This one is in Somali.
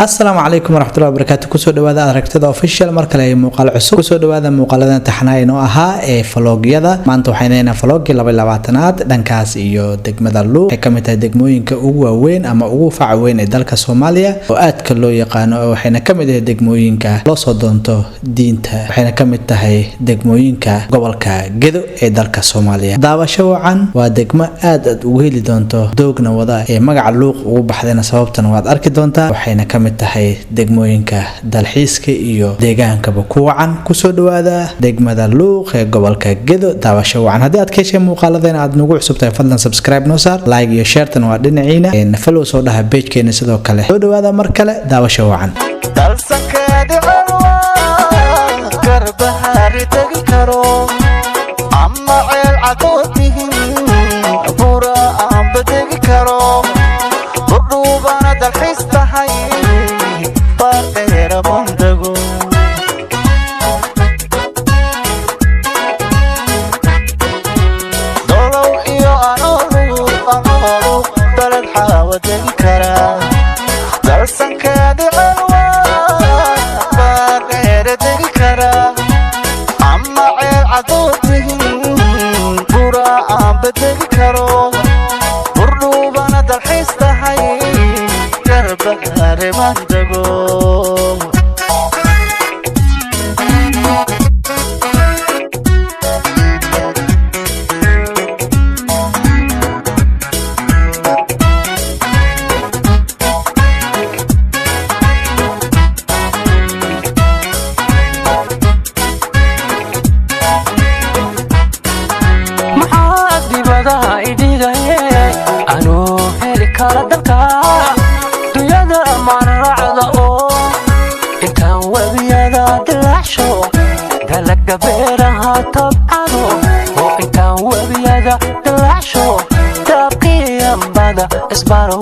السلام عليكم ورحمة الله وبركاته كسو دوادا aragtida official markale ay muuqaal cusub kusoo dhawaada muuqaaladan taxanayn oo ahaa ee vlogyada maanta waxaynayna vloggi 22aad dhankaas iyo degmada Luuq ay kamid tahay degmooyinka ugu waaweyn ama ugu fac weyn ee dalka Soomaaliya oo aad ka loo yaqaano waxayna kamid tahay degmooyinka loo soo doonto diinta waxayna kamid tahay degmooyinka gobolka Gedo ee dalka Soomaaliya daawasho wacan waa degmo aad ugu heli doonto doogna wada ee magaca Luuq ugu baxdayna sababtan waad arki doontaa waxayna tahay degmooyinka dalxiiska iyo deegaanka ku wacan kusoo dhawaada degmada Luuq ee gobolka Gedo daawasho wacan hadii aad ka heshay muuqaaladeena aad nagu cusubtahay fadlan subscribe noo saar like iyo share tan waa dhinaciina in follow soo dhaha page-keena sidoo kale soo dhawaada mar kale daawasho wacan dalsankaadi garbahaari tagi karo amma ceel cadoodihin bura aan badegi karo budhuubana dalxiis tahay dalagga beeraha tabcado oo intaan wabiyada dalacasho dabqiyan bada isbaro